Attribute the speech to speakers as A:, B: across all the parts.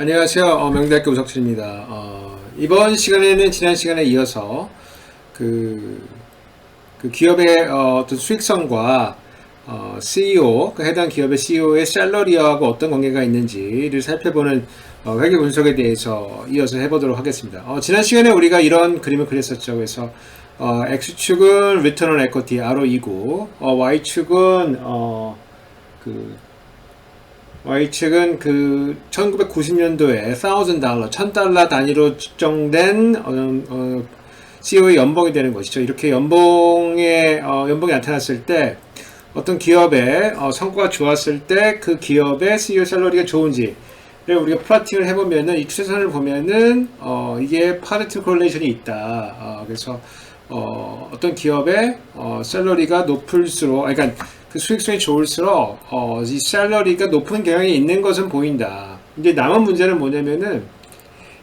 A: 안녕하세요. 명대학교 우석준입니다. 이번 시간에는 지난 시간에 이어서 그, 그 기업의 어떤 수익성과 CEO, 그 해당 기업의 CEO의 샐러리하고 어떤 관계가 있는지를 살펴보는 회계 분석에 대해서 이어서 해보도록 하겠습니다. 지난 시간에 우리가 이런 그림을 그렸었죠. 그래서 X축은 Return on Equity, ROE고, Y축은 Y측은 그 1990년도에 $1,000 단위로 측정된 CEO의 연봉이 되는 것이죠. 이렇게 연봉이 나타났을 때 어떤 기업의 성과가 좋았을 때 그 기업의 CEO 샐러리가 좋은지를 우리가 플러팅을 해보면은 이 추세선을 보면은 이게 파지티브 코릴레이션이 있다. 그래서 어떤 기업의 샐러리가 높을수록, 그러니까 그 수익성이 좋을수록 이 샐러리가 높은 경향이 있는 것은 보인다. 이제 남은 문제는 뭐냐면은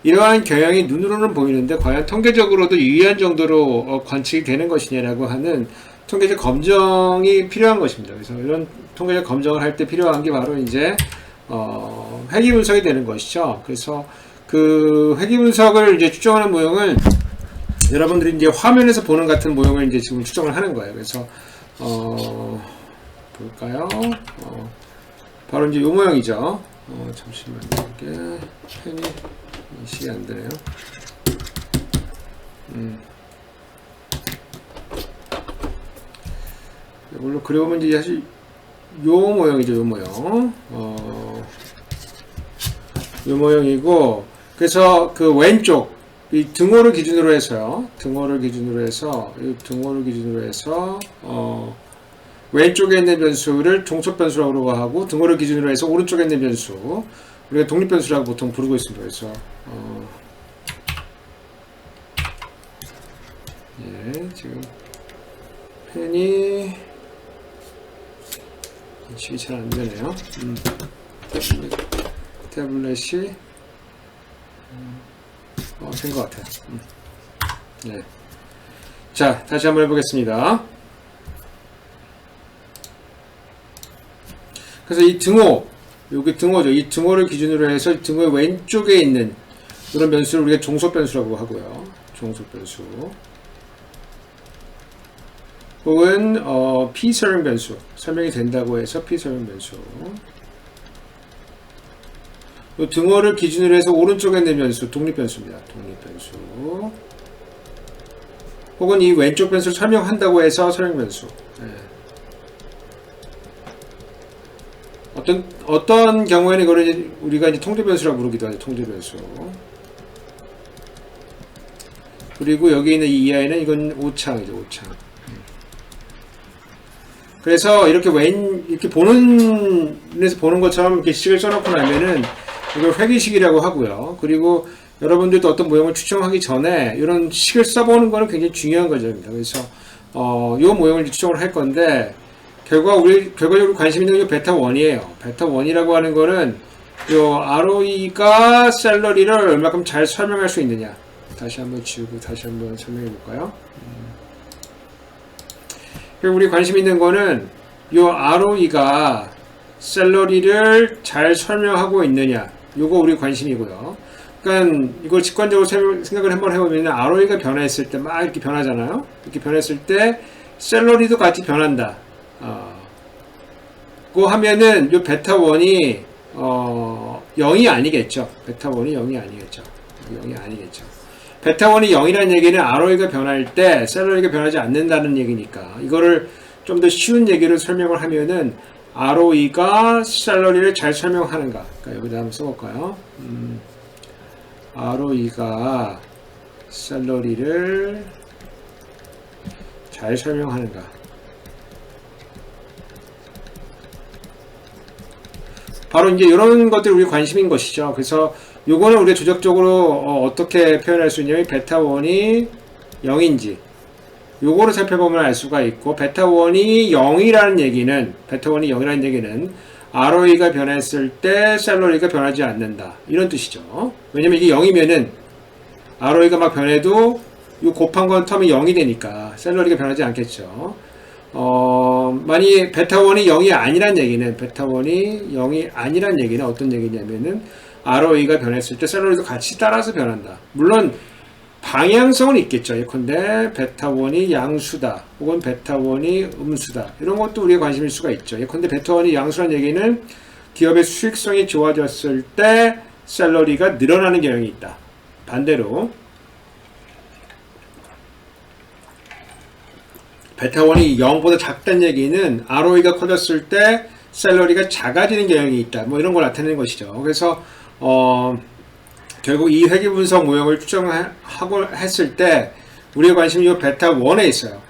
A: 이러한 경향이 눈으로는 보이는데 과연 통계적으로도 유의한 정도로 관측이 되는 것이냐라고 하는 통계적 검증이 필요한 것입니다. 그래서 이런 통계적 검증을 할 때 필요한 게 바로 이제 회계 분석이 되는 것이죠. 그래서 그 회계 분석을 이제 추정하는 모형을 여러분들이 이제 화면에서 보는 같은 모형을 이제 지금 추정을 하는 거예요. 그래서 볼까요? 바로 이제 요 모형이죠. 잠시만요. 이게 펜이 인식이 안 되네요. 이걸로 그려보면 이제 사실 요 모형이죠. 요 모형. 요 모형이고, 그래서 그 왼쪽 이 등호를 기준으로 해서요. 등호를 기준으로 해서 왼쪽에 있는 변수를 종속 변수라고 하고, 등호를 기준으로 해서 오른쪽에 있는 변수 우리가 독립 변수라고 보통 부르고 있습니다. 그래서 지금 펜이 인식이 잘 안 되네요. 태블릿이 된 것 같아요. 네. 자, 다시 한번 해보겠습니다. 그래서 이 등호, 여기 등호죠. 이 등호를 기준으로 해서 등호의 왼쪽에 있는 이런 변수를 우리가 종속 변수라고 하고요. 종속 변수. 혹은 P 설명 변수, 설명이 된다고 해서 P 설명 변수. 이 등호를 기준으로 해서 오른쪽에 있는 변수, 독립 변수입니다. 독립 변수. 혹은 이 왼쪽 변수를 설명한다고 해서 설명 변수. 네. 어떤 경우에는 이거를 우리가 이제 통제 변수라고 부르기도 하죠. 통제 변수. 그리고 여기 있는 이 이하에는 이건 오창이죠. 오창. 그래서 이렇게 이렇게 보는 것처럼 이렇게 식을 써놓고 나면은 이걸 회귀식이라고 하고요. 그리고 여러분들도 어떤 모형을 추정하기 전에 이런 식을 써보는 거는 굉장히 중요한 과정입니다. 그래서 이 모형을 추정을 할 건데 결과적으로 관심 있는 게 베타1이에요. 베타1이라고 하는 거는 요 ROE가 샐러리를 얼마큼 잘 설명할 수 있느냐. 다시 한번 지우고 다시 한번 설명해 볼까요? 우리 관심 있는 거는 요 ROE가 샐러리를 잘 설명하고 있느냐. 요거 우리 관심이고요. 그러니까 이걸 직관적으로 생각을 한번 해보면 ROE가 변화했을 때 막 이렇게 변하잖아요. 이렇게 변했을 때 샐러리도 같이 변한다. 고 하면은 요 베타1이 0이 아니겠죠. 베타1이 0이 아니겠죠. 0이 아니겠죠. 베타1이 0이라는 얘기는 ROE가 변할 때 샐러리가 변하지 않는다는 얘기니까 이거를 좀 더 쉬운 얘기로 설명을 하면은 ROE가 샐러리를 잘 설명하는가. 그러니까 여기다 한번 써볼까요? ROE가 샐러리를 잘 설명하는가. 바로 이제 이런 것들이 우리 관심인 것이죠. 그래서 요거는 우리가 조적적으로 어떻게 표현할 수 있냐면 베타1이 0인지 요거를 살펴보면 알 수가 있고, 베타1이 0이라는 얘기는 ROE가 변했을 때 샐러리가 변하지 않는다. 이런 뜻이죠. 왜냐면 이게 0이면은 ROE가 막 변해도 요 곱한 건 텀이 0이 되니까 샐러리가 변하지 않겠죠. 만약 베타1이 0이 아니란 얘기는 어떤 얘기냐면은 ROE가 변했을 때 샐러리도 같이 따라서 변한다. 물론 방향성은 있겠죠. 예컨대 베타 1이 양수다, 혹은 베타 1이 음수다, 이런 것도 우리의 관심일 수가 있죠. 예컨대 베타 1이 양수라는 얘기는 기업의 수익성이 좋아졌을 때 샐러리가 늘어나는 경향이 있다. 반대로 베타 1이 0보다 작다는 얘기는 ROE가 커졌을 때 샐러리가 작아지는 경향이 있다. 뭐 이런 걸 나타내는 것이죠. 그래서 결국 이 회계 분석 모형을 추정하고 했을 때 우리의 관심이 이 베타 1에 있어요.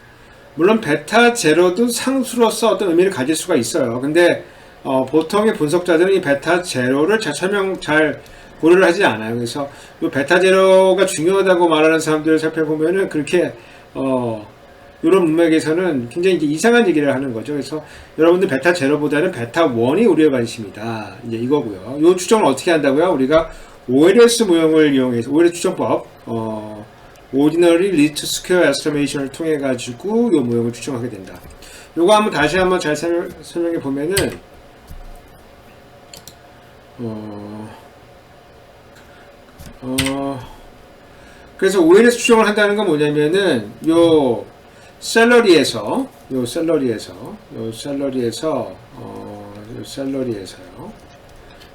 A: 물론 베타 제로도 상수로서 어떤 의미를 가질 수가 있어요. 근데 보통의 분석자들은 이 베타 제로를 잘 고려를 하지 않아요. 그래서 이 베타 제로가 중요하다고 말하는 사람들을 살펴보면은 그렇게 이런 문맥에서는 굉장히 이제 이상한 얘기를 하는 거죠. 그래서 여러분들 베타 제로보다는 베타 1이 우리의 관심이다. 이제 이거고요. 이 추정을 어떻게 한다고요? 우리가 OLS 모형을 이용해서 OLS 추정법, Ordinary Least Square Estimation을 통해 가지고 이 모형을 추정하게 된다. 요거 한번 다시 한번 잘 설명해 보면은 그래서 OLS 추정을 한다는 건 뭐냐면은 요 샐러리에서요.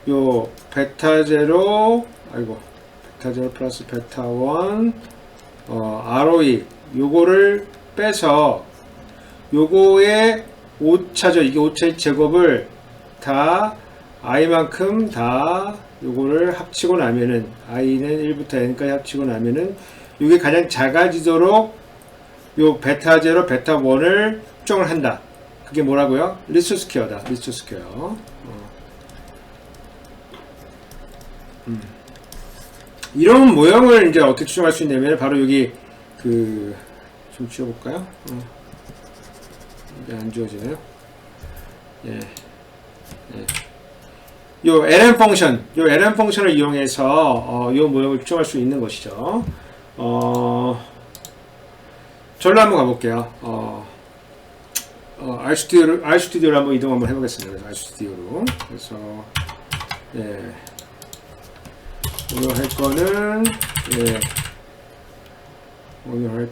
A: 요 베타 제로 플러스 베타 1 ROE 요거를 빼서 요거의 오차죠. 이게 오차의 제곱을 다 i만큼 다 요거를 합치고 나면은 i는 1부터 n까지 합치고 나면은 요게 가장 작아지도록 요 베타 제로 베타 1을 추정을 한다. 그게 뭐라고요? 리스트 스퀘어다. 리스트 스퀘어. 이런 모형을 이제 어떻게 추정할 수 있냐면 바로 여기 좀 지워볼까요? 이게 안 지워지네요. 예. 요 ln 펑션을 이용해서 요 모형을 추정할 수 있는 것이죠. 절로 한번 가볼게요. RStudi오로 한번 이동 한번 해보겠습니다. 그래서 RStudi오로. 그래서, 예. 오늘 할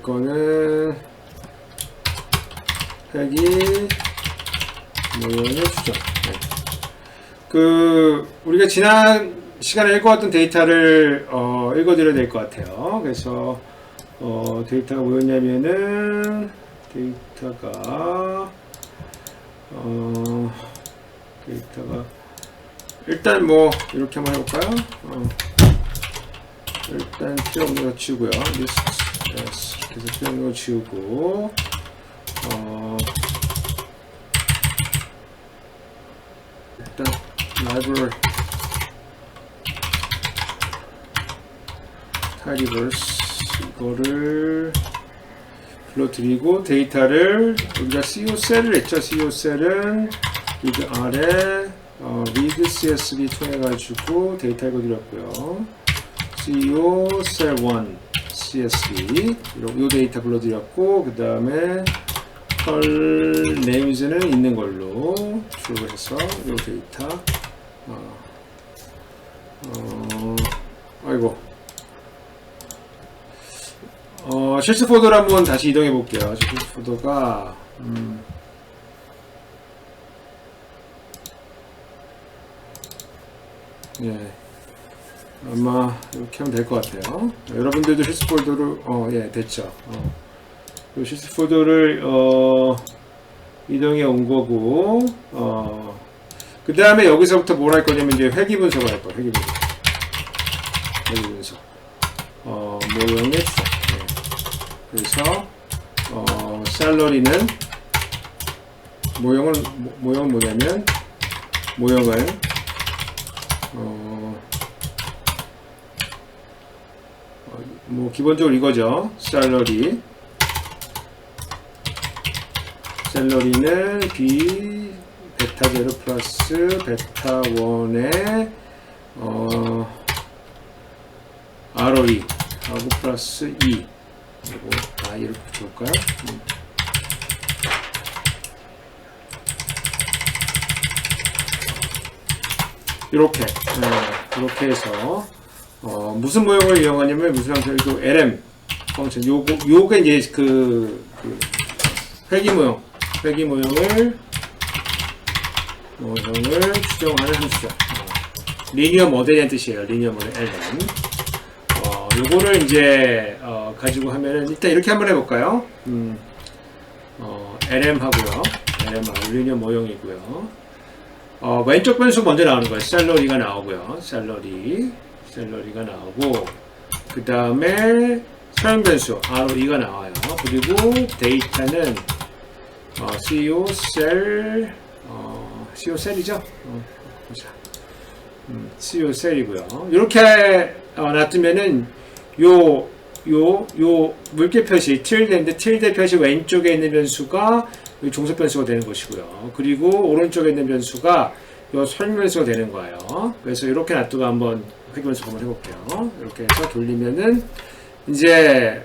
A: 거는, 회기, 모형의 추정. 네. 우리가 지난 시간에 읽어왔던 데이터를, 읽어드려야 될 것 같아요. 그래서, 데이터가 뭐였냐면은, 일단 뭐, 이렇게 한번 해볼까요? 일단 필요 없는 거 지우고요. yes. 그래서 필요 없는 거 지우고, 일단, library, tidyverse, 이거를 불러드리고, 데이터를, 우리가 cocel을 했죠. cocel은, 여기 아래, read csv 통해가지고 데이터 읽어드렸고요. cell1 csv 요 데이터 불러드렸고, 그 다음에 헐 names는 있는 걸로 추가해서 요 데이터 실습 포더를 한번 다시 이동해 볼게요. 실습 포더가 예, 아마 이렇게 하면 될 것 같아요. 여러분들도 실습 폴더를 예, 됐죠. 요 실습 폴더를 이동해 온 거고, 그 다음에 여기서부터 뭘 할 거냐면 이제 회기 분석을 할 거예요. 회기 분석. 모형의 추정. 예. 그래서 샐러리는 모형은 뭐냐면 모형을 뭐 기본적으로 이거죠. 샐러리는 B 베타 0 플러스 베타 1의 ROE 하고 플러스 2 그리고 i를 붙여볼까요? 이렇게 이렇게 해서 무슨 모형을 이용하냐면 무슨 함수 lm 펑션 요게 이제 그 회귀 모형을 추정하는 함수죠. 리니어 모델이라는 뜻이에요. 리니어 모델 lm. 요거를 이제 가지고 하면은 일단 이렇게 한번 해볼까요? lm 하고요. lm하고 리니어 모형이고요. 왼쪽 변수 먼저 나오는 거예요. 샐러리가 나오고요. 샐러리가 나오고, 그 다음에 사용 변수 ROE가 나와요. 그리고 데이터는 CO 셀이죠. 보자. CO 셀이고요. 이렇게 놔두면은 요 물개 표시 틸드인데 틸드 표시 왼쪽에 있는 변수가 종속 변수가 되는 것이고요. 그리고 오른쪽에 있는 변수가 요 설명 변수가 되는 거예요. 그래서 이렇게 놔두고 한번 회귀 변수 한번 해볼게요. 이렇게 해서 돌리면은 이제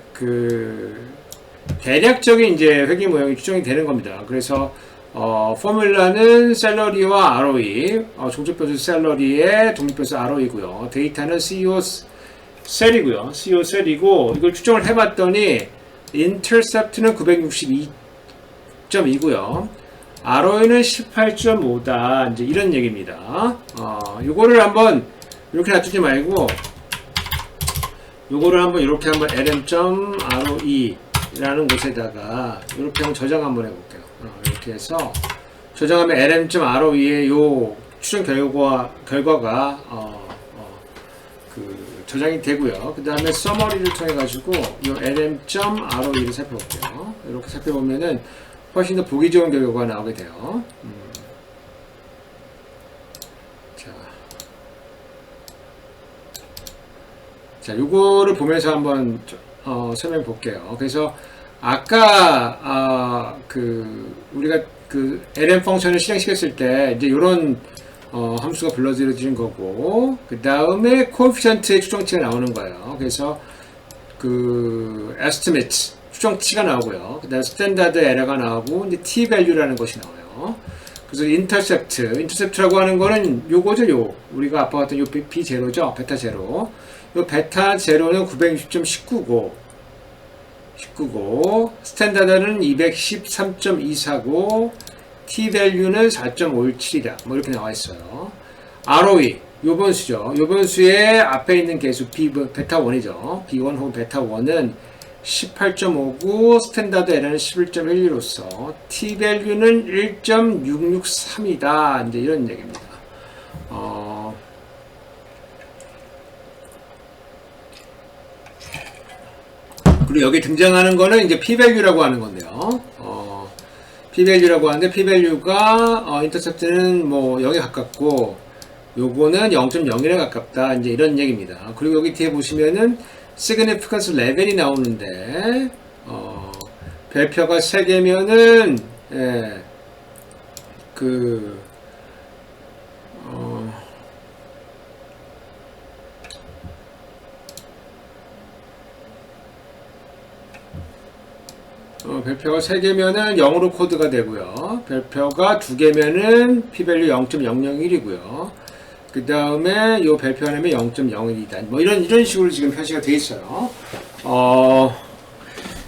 A: 대략적인 이제 회귀 모형이 추정이 되는 겁니다. 그래서 포뮬라는 샐러리와 ROE, 종속 변수 샐러리의 독립 변수 ROE고요. 데이터는 CO 셀이고요. CO 셀이고 이걸 추정을 해봤더니 인터셉트는 962.2고요. ROE는 18.5다. 이제 이런 얘기입니다. 요거를 한번 이렇게 놔두지 말고 요거를 한번 이렇게 한번 lm.roe 라는 곳에다가 이렇게 한번 저장 한번 해볼게요. 이렇게 해서 저장하면 lm.roe의 요 추정 결과가 저장이 되고요. 그 다음에 서머리를 통해 가지고 이 lm.roe를 살펴볼게요. 이렇게 살펴보면은 훨씬 더 보기 좋은 결과가 나오게 돼요. 자, 요거를 보면서 한번 설명해 볼게요. 그래서 아까 우리가 lm 펑션을 실행시켰을 때 이제 요런 함수가 불러들여지는 거고, 그 다음에 코에피션트의 추정치가 나오는 거예요. 그래서 estimate 추정치가 나오고요. 그 다음에 스탠다드 에러가 나오고 이제 t value라는 것이 나와요. 그래서 인터셉트라고 하는 거는 요거죠. 우리가 아까 봤던 요 b 제로죠. 베타 제로. 요 베타 제로는 960.19고 스탠다드는 213.24고 t value는 4.57이다. 뭐 이렇게 나와 있어요. ROE 요 변수죠. 요 변수의 앞에 있는 개수 베타 1이죠. B1 혹은 베타 1은 18.5고 스탠다드 에러는 11.12로서 t value는 1.663이다. 이제 이런 얘기입니다. 그리고 여기 등장하는 거는 이제 p-value라고 하는 건데요. p-value라고 하는데 p-value가 인터셉트는 뭐 0에 가깝고 요거는 0.01에 가깝다. 이제 이런 얘기입니다. 그리고 여기 뒤에 보시면은 significance 레벨이 나오는데 별표가 3개면은 별표가 3개면은 0으로 코드가 되고요. 별표가 2개면은 p-value 0.001이고요. 그 다음에 요 별표 하나면 0.01이다. 뭐 이런 식으로 지금 표시가 되어 있어요.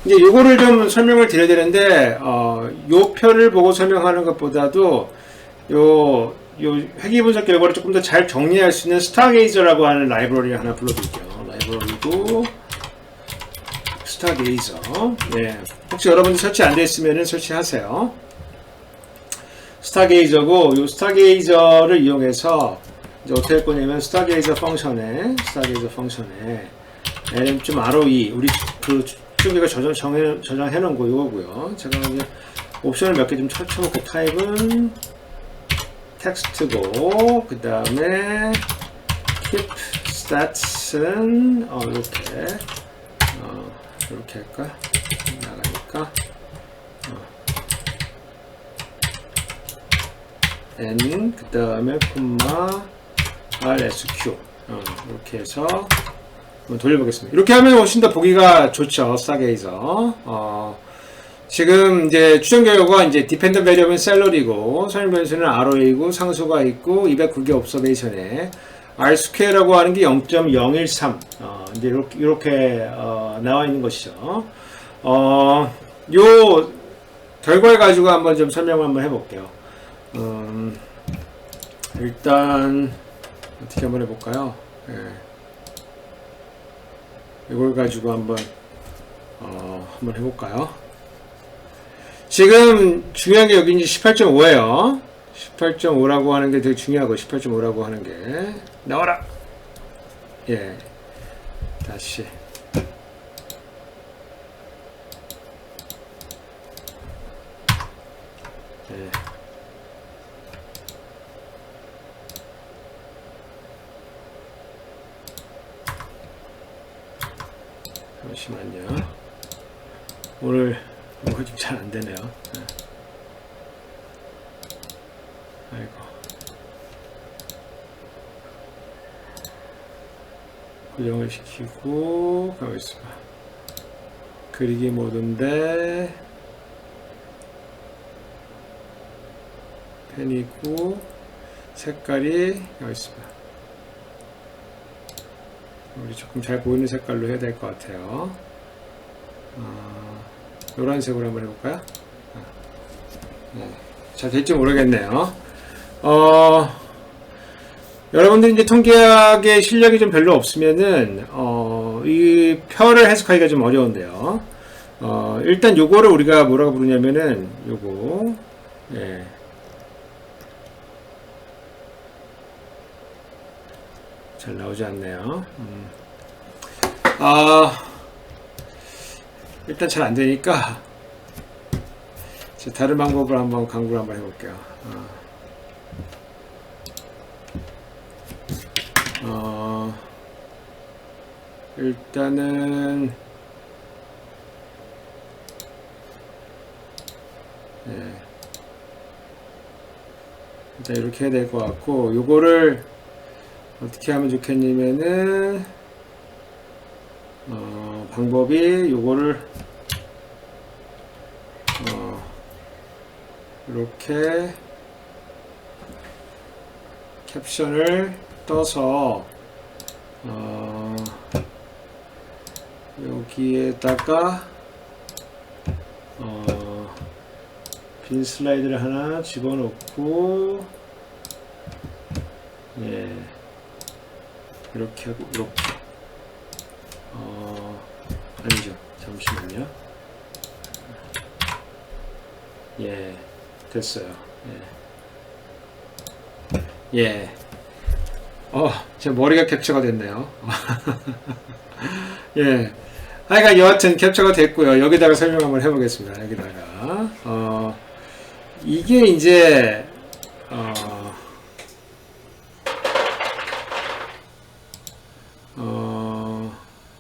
A: 이제 요거를 좀 설명을 드려야 되는데, 요 표를 보고 설명하는 것보다도 요 회귀 분석 결과를 조금 더 잘 정리할 수 있는 스타게이저라고 하는 라이브러리를 하나 불러드릴게요. 라이브러리도 스타게이저. 네. 혹시 여러분들 설치 안 되어 있으면 설치하세요. 스타게이저고, 요 스타게이저를 이용해서 이제 어떻게 할 거냐면 스타게이저 펑션에 lm.roe 우리 추정기가 저장해 놓은 거 이거고요. 제가 이제 옵션을 몇 개 좀 쳐볼게요. 타입은 텍스트고, 그 다음에 keep stats는 이렇게 할까? 나가니까 n 그 다음에 콤마 rsq 이렇게 해서 한번 돌려보겠습니다. 이렇게 하면 훨씬 더 보기가 좋죠. 스타게이저 지금 이제 추정 결과가 이제 디펜더 베리어블은 샐러리고 선임 변수는 ROA고 상수가 있고 209개 옵서베이션에 R 스퀘어라고 하는 게 0.013 이제 이렇게 나와 있는 것이죠. 요 결과를 가지고 한번 좀 설명을 한번 해볼게요. 일단 어떻게 한번 해볼까요? 예. 이걸 가지고 한번 해볼까요? 지금 중요한 게 여기 이제 18.5예요. 18.5라고 하는 게 되게 중요하고 18.5라고 하는 게 나와라. 예, 다시. 예. 잠시만요. 오늘 이거 좀 잘 안 되네요. 네. 아이고. 고정을 시키고 가만있어 봐. 그리기 모드인데 펜이고 색깔이 가만있어 봐. 우리 조금 잘 보이는 색깔로 해야 될 것 같아요. 노란색으로 한번 해볼까요? 네. 잘 될지 모르겠네요. 여러분들 이제 통계학의 실력이 좀 별로 없으면은, 이 표를 해석하기가 좀 어려운데요. 일단 요거를 우리가 뭐라고 부르냐면은, 요거, 예. 잘 나오지 않네요. 일단 잘 안 되니까 다른 방법을 한번 강구를 한번 해볼게요. 일단은 일단 이렇게 해야 될 것 같고, 요거를 어떻게 하면 좋겠냐면은 방법이 요거를 이렇게 캡션을 떠서 여기에다가 빈 슬라이드를 하나 집어넣고 예 이렇게 하고 이렇게 아니죠 잠시만요 예 됐어요 예 제 머리가 캡처가 됐네요 예 그러니까 여하튼 캡처가 됐고요 여기다가 설명 한번 해보겠습니다 여기다가 이게 이제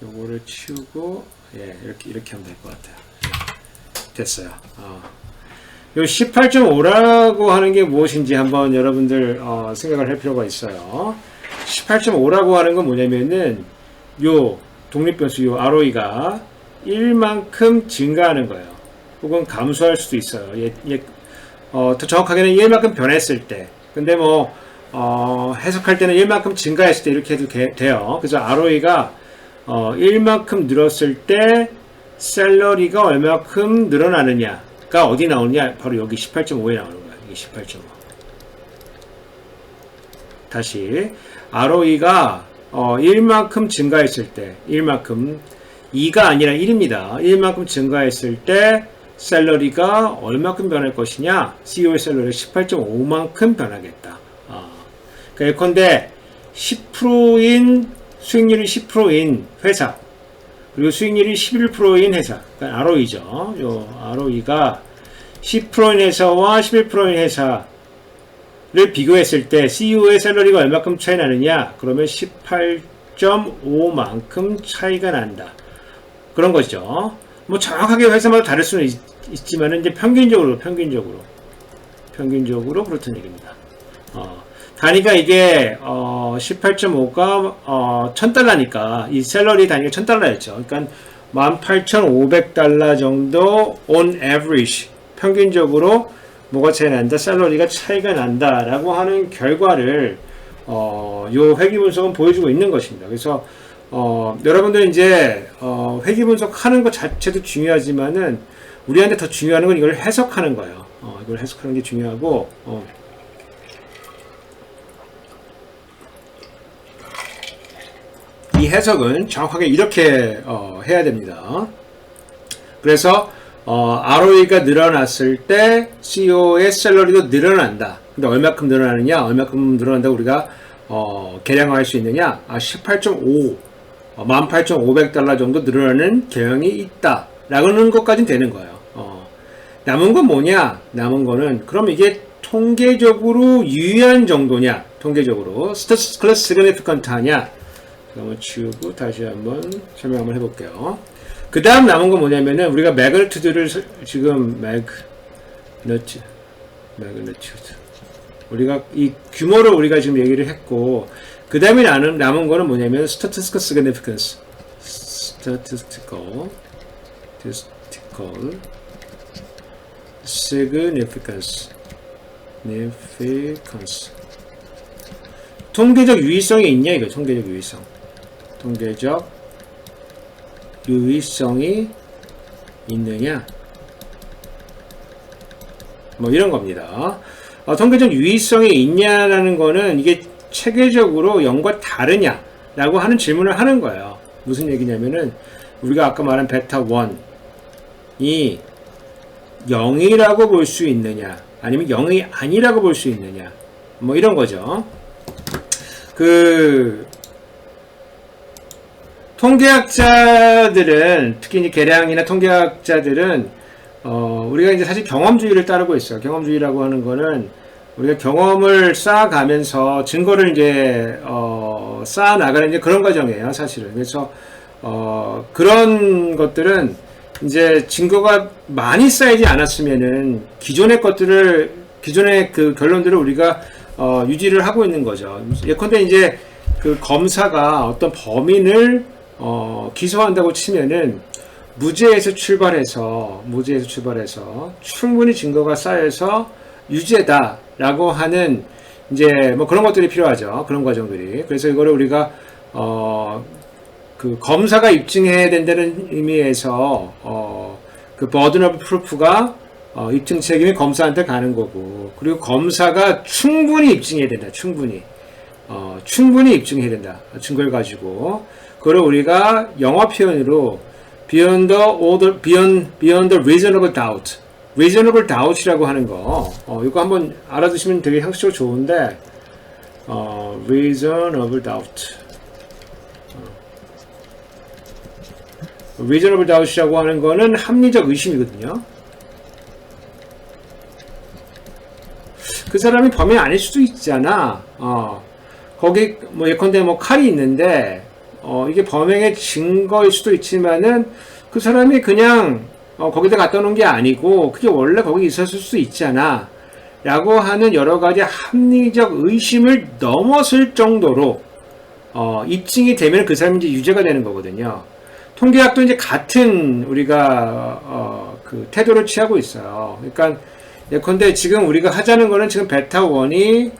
A: 요거를 치우고 이렇게 하면 될 것 같아요 됐어요 요 18.5라고 하는 게 무엇인지 한번 여러분들 생각을 할 필요가 있어요 18.5라고 하는 건 뭐냐면은 요 독립변수 요 ROE가 1만큼 증가하는 거예요 혹은 감소할 수도 있어요 더 정확하게는 1만큼 변했을 때 근데 뭐 해석할 때는 1만큼 증가했을 때 이렇게 해도 돼요 그래서 ROE가 1만큼 늘었을 때 샐러리가 얼마큼 늘어나느냐가 어디 나오느냐 바로 여기 18.5에 나오는 거예요 이게 18.5 다시 ROE가 1만큼 증가했을 때 1만큼 2가 아니라 1입니다 1만큼 증가했을 때 샐러리가 얼마큼 변할 것이냐 CEO의 샐러리가 18.5만큼 변하겠다 그러니까 예컨대 10%인 수익률이 10%인 회사 그리고 수익률이 11%인 회사 그러니까 ROE죠 요 ROE가 10%인 회사와 11%인 회사를 비교했을 때 CEO의 샐러리가 얼마큼 차이 나느냐 그러면 18.5만큼 차이가 난다 그런 거죠 뭐 정확하게 회사마다 다를 수는 있지만 이제 평균적으로 그렇다는 얘기입니다 단위가 이게 18.5가 $1000니까 이 샐러리 단위가 $1000였죠 그러니까 $18,500 정도 on average 평균적으로 뭐가 차이 난다? 샐러리가 차이가 난다 라고 하는 결과를 요 회귀 분석은 보여주고 있는 것입니다. 그래서 여러분들 이제 회귀 분석하는 것 자체도 중요하지만은 우리한테 더 중요한 건 이걸 해석하는 거예요. 이걸 해석하는 게 중요하고 이 해석은 정확하게 이렇게 해야 됩니다. 그래서 ROE가 늘어났을 때 CEO의 샐러리도 늘어난다. 근데 얼마큼 늘어나느냐? 얼마큼 늘어난다고 우리가 계량화할 수 있느냐? 18,500달러 정도 늘어나는 경향이 있다. 라는 것까지는 되는 거예요. 남은 건 뭐냐? 남은 거는 그럼 이게 통계적으로 유의한 정도냐? 통계적으로 statistical significant 하냐? 한번 지우고 다시 한번 설명 한번 해볼게요. 그 다음 남은 건 뭐냐면은 우리가 매그니튜드를 지금 매그니튜드 우리가 이 규모를 우리가 지금 얘기를 했고 그 다음에 남은 거는 뭐냐면 statistical significance 통계적 유의성이 있냐 이거 통계적 유의성이 있느냐 뭐 이런 겁니다. 통계적 유의성이 있냐라는 거는 이게 체계적으로 0과 다르냐 라고 하는 질문을 하는 거예요. 무슨 얘기냐면은 우리가 아까 말한 베타 1이 0이라고 볼 수 있느냐 아니면 0이 아니라고 볼 수 있느냐 뭐 이런 거죠. 통계학자들은 특히 이제 계량이나 통계학자들은 우리가 이제 사실 경험주의를 따르고 있어요. 경험주의라고 하는 거는 우리가 경험을 쌓아가면서 증거를 이제 쌓아 나가는 이제 그런 과정이에요, 사실은. 그래서 그런 것들은 이제 증거가 많이 쌓이지 않았으면은 기존의 그 결론들을 우리가 유지를 하고 있는 거죠. 예컨대 이제 그 검사가 어떤 범인을 기소한다고 치면은 무죄에서 출발해서 충분히 증거가 쌓여서 유죄다라고 하는 이제 뭐 그런 것들이 필요하죠. 그런 과정들이. 그래서 이거를 우리가 그 검사가 입증해야 된다는 의미에서 그 burden of proof가 입증 책임이 검사한테 가는 거고, 그리고 검사가 충분히 입증해야 된다. 충분히 입증해야 된다. 증거를 가지고. 그걸 우리가 영어 표현으로 beyond the reasonable doubt이라고 하는 거. 이거 한번 알아두시면 되게 형식적으로 좋은데, reasonable doubt이라고 하는 거는 합리적 의심이거든요. 그 사람이 범인이 아닐 수도 있잖아. 거기 뭐 예컨대 뭐 칼이 있는데 이게 범행의 증거일 수도 있지만은 그 사람이 그냥 거기다 갖다 놓은 게 아니고 그게 원래 거기 있었을 수 있잖아 라고 하는 여러 가지 합리적 의심을 넘어설 정도로 입증이 되면 그 사람이 이제 유죄가 되는 거거든요. 통계학도 이제 같은 우리가 그 태도를 취하고 있어요. 그러니까 예컨대 지금 우리가 하자는 거는 지금 베타 1이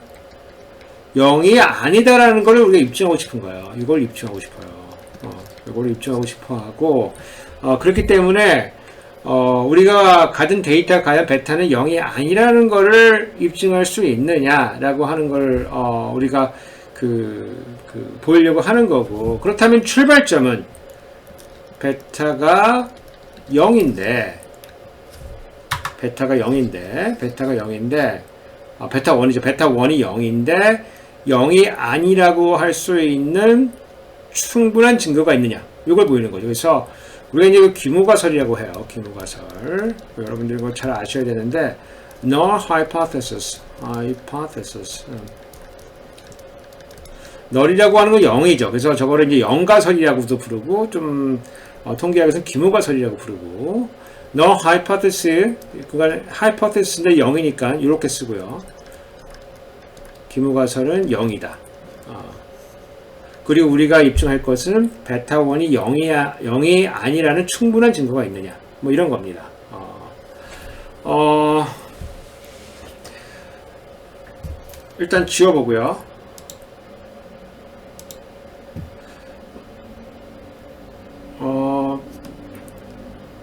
A: 0이 아니다라는 걸 우리가 입증하고 싶은 거예요. 이걸 입증하고 싶어요. 이걸 입증하고 싶어 하고, 그렇기 때문에, 우리가 가진 데이터가 과연 베타는 0이 아니라는 거를 입증할 수 있느냐라고 하는 걸, 우리가 보이려고 하는 거고, 그렇다면 출발점은 베타가 0인데, 베타 1이죠. 베타 1이 0인데, 0이 아니라고 할 수 있는 충분한 증거가 있느냐. 이걸 보이는 거죠. 그래서 우리가 이제 규모가설이라고 해요. 규모가설. 여러분들이 이걸 잘 아셔야 되는데, null hypothesis. null이라고 하는 건 0이죠. 그래서 저거를 이제 영가설이라고도 부르고, 좀 통계학에서는 규모가설이라고 부르고, null hypothesis. 그건 hypothesis인데 0이니까 이렇게 쓰고요. 규모가설은 0이다. 그리고 우리가 입증할 것은 베타 1이 0이 아니라는 충분한 증거가 있느냐. 뭐 이런 겁니다. 일단 지워보고요.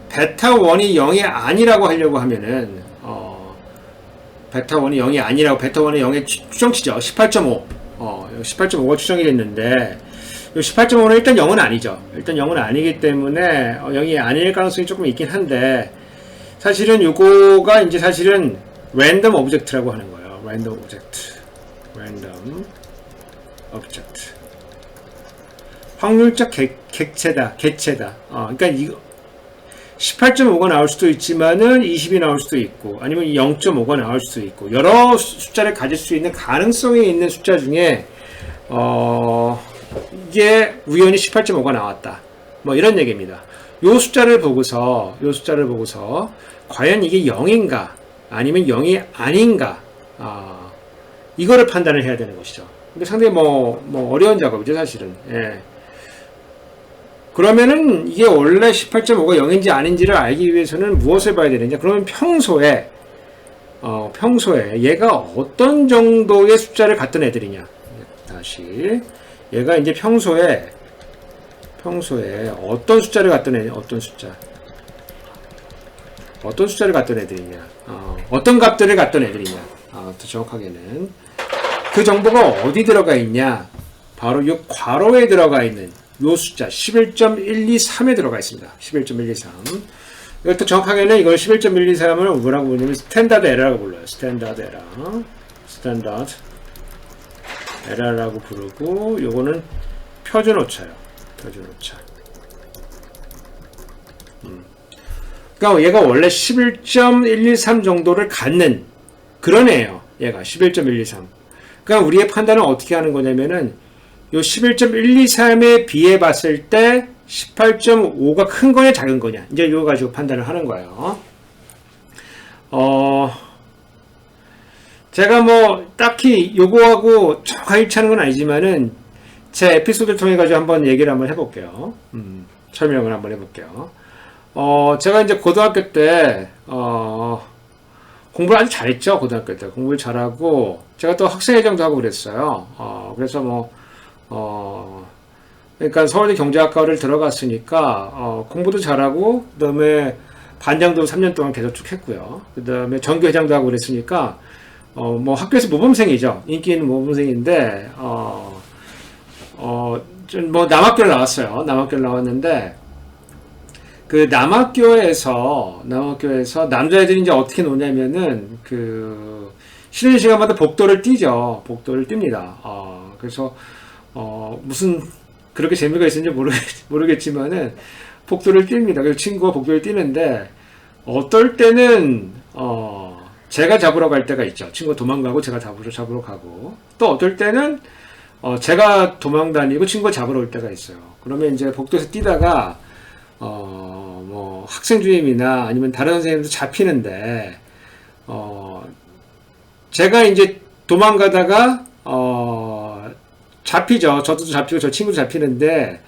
A: 베타 1이 0이 아니라고 하려고 하면은, 베타 1이 0이 아니라고, 베타 1이 0의 추정치죠. 18.5. 18.5가 추정이 됐는데, 18.5는 일단 0은 아니죠. 일단 0은 아니기 때문에, 0이 아닐 가능성이 조금 있긴 한데, 사실은 요거가 이제 사실은 랜덤 오브젝트라고 하는 거예요. 랜덤 오브젝트. 랜덤 오브젝트. 확률적 개체다. 그러니까 이거 18.5가 나올 수도 있지만은 20이 나올 수도 있고 아니면 0.5가 나올 수도 있고 여러 숫자를 가질 수 있는 가능성이 있는 숫자 중에 이게 우연히 18.5가 나왔다. 뭐 이런 얘기입니다. 요 숫자를 보고서 과연 이게 0인가 아니면 0이 아닌가 이거를 판단을 해야 되는 것이죠. 근데 상당히 뭐 어려운 작업이죠, 사실은. 예. 그러면은 이게 원래 18.5가 0인지 아닌지를 알기 위해서는 무엇을 봐야 되느냐? 그러면 평소에 얘가 어떤 정도의 숫자를 갖던 애들이냐? 다시 얘가 이제 평소에 어떤 숫자를 갖던 애, 어떤 숫자를 갖던 애들이냐? 어떤 값들을 갖던 애들이냐? 더 정확하게는 그 정보가 어디 들어가 있냐? 바로 이 괄호에 들어가 있는 요 숫자 11.123에 들어가 있습니다. 11.123. 이것도 정확하게는 이걸 11.123을 뭐라고 부르냐면 스탠다드 에러라고 불러요. 스탠다드 에러라고 부르고 요거는 표준 오차예요. 표준 오차. 그러니까 얘가 원래 11.123 정도를 갖는 그런 애예요. 얘가 11.123. 그러니까 우리의 판단은 어떻게 하는 거냐면은 요 11.123에 비해 봤을 때 18.5가 큰 거냐 작은 거냐 이제 이거 가지고 판단을 하는 거예요. 제가 뭐 딱히 요거하고 정확하게 일치하는 건 아니지만은 제 에피소드를 통해 가지고 한번 얘기를 한번 해볼게요. 설명을 한번 해볼게요. 제가 이제 고등학교 때 공부를 아주 잘했죠. 고등학교 때 공부를 잘하고 제가 또 학생회장도 하고 그랬어요. 그래서 그러니까 서울대 경제학과를 들어갔으니까 공부도 잘하고 그다음에 반장도 3년 동안 계속 쭉 했고요. 그다음에 전교회장도 하고 그랬으니까 뭐 학교에서 모범생이죠. 인기 있는 모범생인데 좀 뭐 남학교를 나왔어요. 남학교를 나왔는데 그 남학교에서 남자애들이 이제 어떻게 노냐면은 그 쉬는 시간마다 복도를 뛰죠. 복도를 뜁니다. 그래서 무슨 그렇게 재미가 있었는지 모르겠지만은 복도를 뜁니다. 그래서 친구가 복도를 뛰는데 어떨 때는 제가 잡으러 갈 때가 있죠. 친구가 도망가고 제가 잡으러 가고 또 어떨 때는 제가 도망 다니고 친구가 잡으러 올 때가 있어요. 그러면 이제 복도에서 뛰다가 뭐 학생 주임이나 아니면 다른 선생님도 잡히는데 제가 이제 도망가다가 잡히죠. 저도 잡히고 저 친구도 잡히는데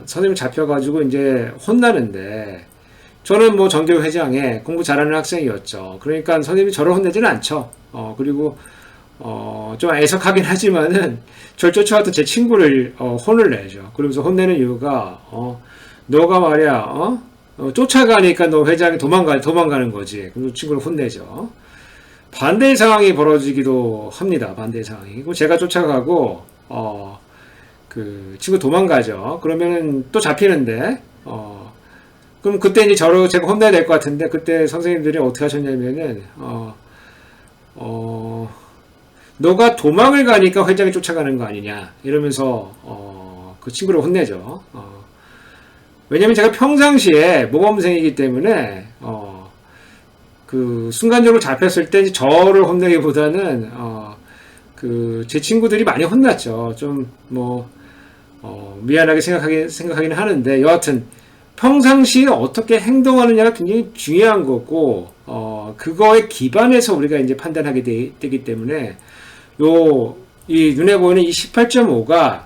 A: 선생님 잡혀가지고 이제 혼나는데 저는 뭐 전교 회장에 공부 잘하는 학생이었죠. 그러니까 선생님이 저를 혼내지는 않죠. 그리고 좀 애석하긴 하지만은 저를 쫓아왔던 제 친구를 혼을 내죠. 그러면서 혼내는 이유가 너가 말이야 쫓아가니까 너 회장이 도망가는 거지. 그래서 친구를 혼내죠. 반대의 상황이 벌어지기도 합니다. 반대의 상황이. 그리고 제가 쫓아가고 그 친구 도망가죠. 그러면은 또 잡히는데 그럼 그때 이제 제가 혼내야 될 것 같은데 그때 선생님들이 어떻게 하셨냐면은 너가 도망을 가니까 회장이 쫓아가는 거 아니냐 이러면서 그 친구를 혼내죠. 왜냐면 제가 평상시에 모범생이기 때문에 그 순간적으로 잡혔을 때 저를 혼내기보다는 그 제 친구들이 많이 혼났죠. 좀 뭐 미안하게 생각하긴 하는데 여하튼 평상시에 어떻게 행동하느냐가 굉장히 중요한 거고 그거에 기반해서 우리가 이제 판단하게 되기 때문에 이 눈에 보이는 이 18.5가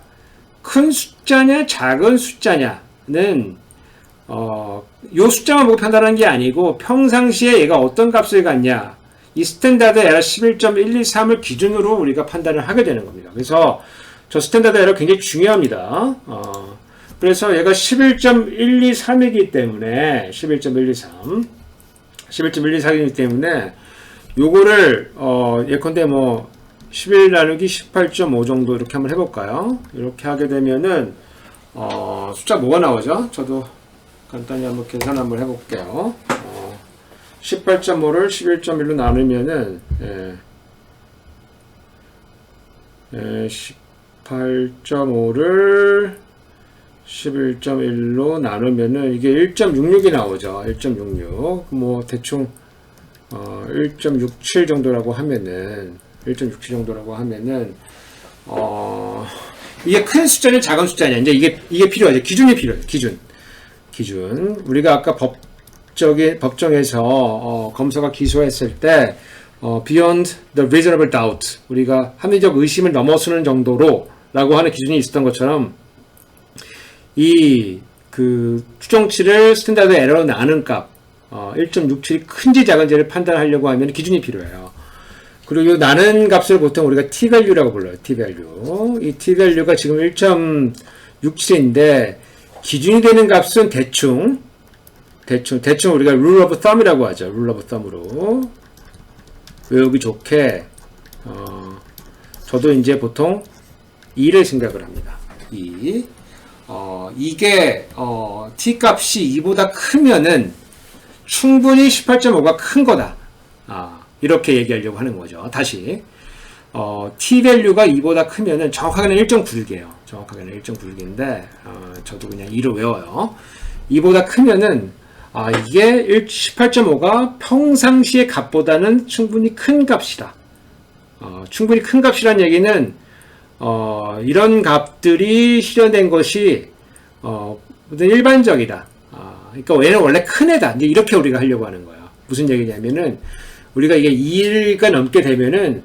A: 큰 숫자냐 작은 숫자냐는 요 숫자만 보고 판단하는 게 아니고 평상시에 얘가 어떤 값을 갖냐, 이 스탠다드 에러 11.123을 기준으로 우리가 판단을 하게 되는 겁니다. 그래서 저 스탠다드 에러 굉장히 중요합니다. 그래서 얘가 11.123이기 때문에 11.123이기 때문에 요거를 예컨대 뭐 11 나누기 18.5 정도 이렇게 한번 해볼까요? 이렇게 하게 되면은 숫자 뭐가 나오죠? 저도 간단히 한번 계산 한번 해볼게요. 18.5를 11.1로 나누면은 18.5를 11.1로 나누면은 이게 1.66이 나오죠. 1.66. 뭐 대충 1.67 정도라고 하면은 이게 큰 숫자냐 작은 숫자냐, 이제 이게 필요하죠. 기준이 필요해요. 기준. 우리가 아까 법정에서 검사가 기소했을 때 beyond the reasonable doubt, 우리가 합리적 의심을 넘어서는 정도로라고 하는 기준이 있었던 것처럼 이 그 추정치를 스탠다드 에러로 나눈 값 1.67이 큰지 작은지를 판단하려고 하면 기준이 필요해요. 그리고 이 나눈 값을 보통 우리가 t-value라고 불러요. t-value. 이 t-value가 지금 1.67인데 기준이 되는 값은 대충 우리가 rule of thumb이라고 하죠. rule of thumb으로 외우기 좋게 저도 이제 보통 2를 생각을 합니다. 2. 이게 t 값이 2보다 크면은 충분히 18.5가 큰 거다. 이렇게 얘기하려고 하는 거죠. 다시 t value가 2보다 크면은 정확하게는 1.96이에요. 정확하게는 1.96인데 저도 그냥 2를 외워요. 2보다 크면은 이게 18.5가 평상시의 값보다는 충분히 큰 값이다. 충분히 큰 값이란 얘기는 이런 값들이 실현된 것이 일반적이다. 그러니까 얘는 원래 큰 애다. 이제 이렇게 우리가 하려고 하는 거예요. 무슨 얘기냐면은 우리가 이게 2가 넘게 되면은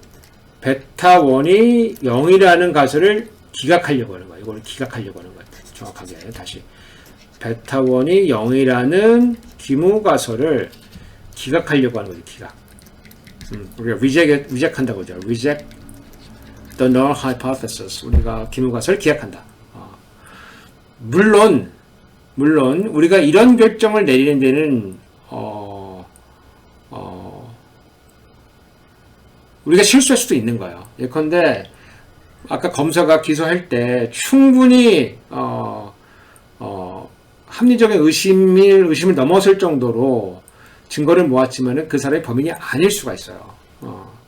A: 베타 1이 0이라는 가설을 기각하려고 하는 거예요. 이걸 기각하려고 하는 거예요. 정확하게 다시 베타 1이 0이라는 기무 가설을 기각하려고 하는 거죠. 기각. 우리가 reject 한다고 하죠. reject the null hypothesis. 우리가 기무 가설을 기각한다. 물론 우리가 이런 결정을 내리는 데는 우리가 실수할 수도 있는 거예요. 예컨대 아까 검사가 기소할 때 충분히 합리적인 의심을 넘어설 정도로 증거를 모았지만은 그 사람이 범인이 아닐 수가 있어요.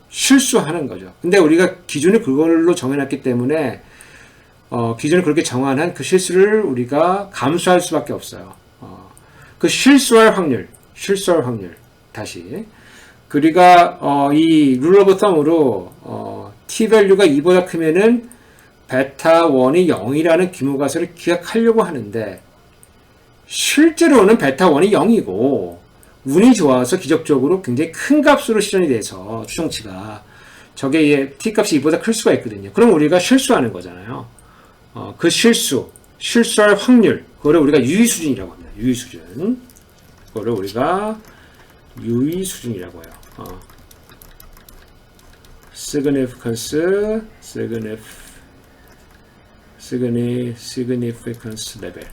A: 실수하는 거죠. 근데 우리가 기준을 그걸로 정해놨기 때문에 기준을 그렇게 정한 그 실수를 우리가 감수할 수밖에 없어요. 그 실수할 확률 다시 우리가 이 룰 오브 썸으로 t-value가 2보다 크면은 베타 1이 0이라는 기무가설을 기각하려고 하는데 실제로는 베타 1이 0이고 운이 좋아서 기적적으로 굉장히 큰 값으로 실현이 돼서 추정치가 저게 t값이 2보다 클 수가 있거든요. 그럼 우리가 실수하는 거잖아요. 그 실수할 확률, 그거를 우리가 유의수준이라고 합니다. 유의수준. 그거를 우리가 유의수준이라고 해요. significance level.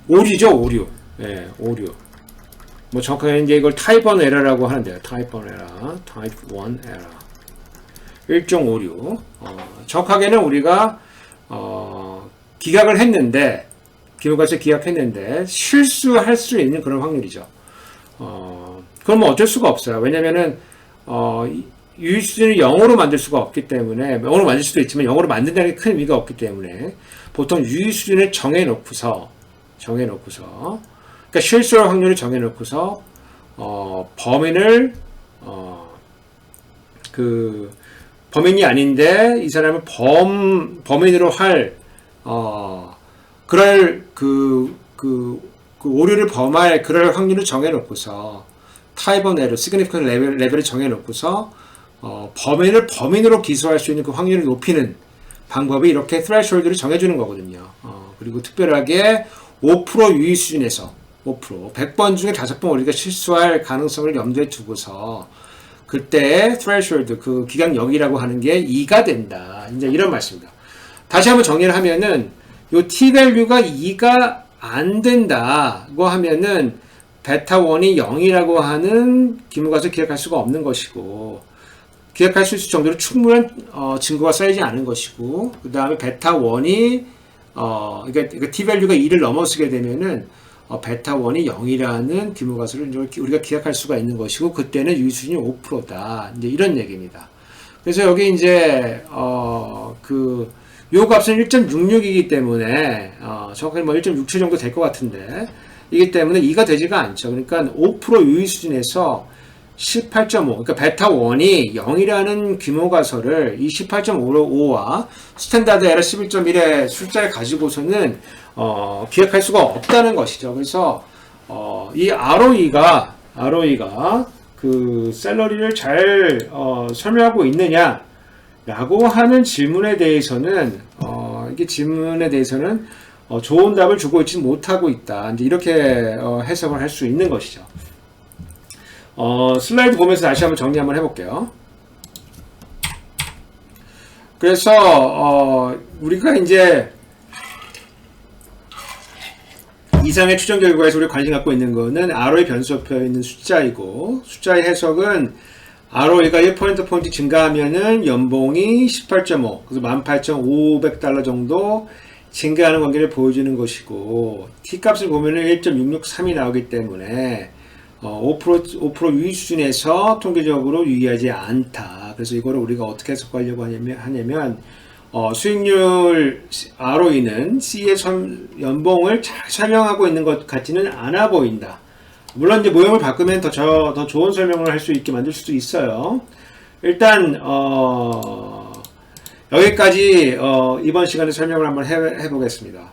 A: 오류죠, 오류. 뭐 정확하게 이제 이걸 type 1 error라고 하는데요. type 1 error. 일종 오류. 정확하게는 우리가 기각을 했는데 기무가설 기각했는데 실수할 수 있는 그런 확률이죠. 그건 뭐 어쩔 수가 없어요. 왜냐면은 유의수준을 0으로 만들 수가 없기 때문에 0으로 만들 수도 있지만 0으로 만든다는 게 큰 의미가 없기 때문에 보통 유의수준을 정해놓고서 그러니까 실수할 확률을 정해놓고서 범인을 범인이 아닌데 이 사람을 범인으로 할 그럴 그 오류를 범할 그럴 확률을 정해놓고서 타입 1 에러, 시그니피컨트 레벨을 정해놓고서 범인으로 기소할 수 있는 그 확률을 높이는 방법이 이렇게 threshold를 정해주는 거거든요. 그리고 특별하게 5% 유의 수준에서 5%, 100번 중에 5번 우리가 실수할 가능성을 염두에 두고서 그때 threshold, 그 기각력이라고 하는 게 2가 된다. 이제 이런 말씀입니다. 다시 한번 정리를 하면은 요 t-value가 2가 안 된다고 하면은 베타 1이 0이라고 하는 기무가서 기억할 수가 없는 것이고, 기억할 수 있을 정도로 충분한 증거가 쌓이지 않은 것이고, 그 다음에 베타 1이 그러니까 t-value가 2를 넘어서게 되면은 베타 1이 0이라는 규모가수를 우리가 기억할 수가 있는 것이고, 그때는 유의 수준이 5%다. 이제 이런 얘기입니다. 그래서 여기 이제 요 값은 1.66이기 때문에 정확히 뭐 1.67 정도 될 것 같은데, 이기 때문에 2가 되지가 않죠. 그러니까 5% 유의 수준에서 18.5, 그러니까 베타 1이 0이라는 규모가설을 이 18.5와 스탠다드 에러 11.1의 숫자를 가지고서는 기억할 수가 없다는 것이죠. 그래서 이 ROE가 그 샐러리를 잘 설명하고 있느냐라고 하는 질문에 대해서는 좋은 답을 주고 있지 못하고 있다. 이제 이렇게 해석을 할 수 있는 것이죠. 슬라이드 보면서 다시 한번 정리 한번 해볼게요. 그래서 우리가 이제 이상의 추정 결과에서 우리가 관심 갖고 있는 거는 ROE 변수표에 있는 숫자이고, 숫자의 해석은 ROE가 1%포인트 증가하면은 연봉이 18.5, 그래서 18,500달러 정도 증가하는 관계를 보여주는 것이고, T값을 보면은 1.663이 나오기 때문에 5% 유의 수준에서 통계적으로 유의하지 않다. 그래서 이거를 우리가 어떻게 해석하려고 하냐면 수익률 ROE는 C의 연봉을 잘 설명하고 있는 것 같지는 않아 보인다. 물론 이제 모형을 바꾸면 더 좋은 설명을 할 수 있게 만들 수도 있어요. 일단 여기까지 이번 시간에 설명을 한번 해보겠습니다.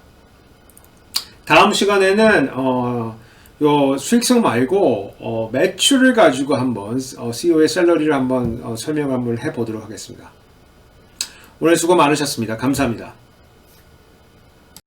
A: 다음 시간에는 요 수익성 말고 매출을 가지고 한번 CEO의 샐러리를 한번 설명 한번 해보도록 하겠습니다. 오늘 수고 많으셨습니다. 감사합니다.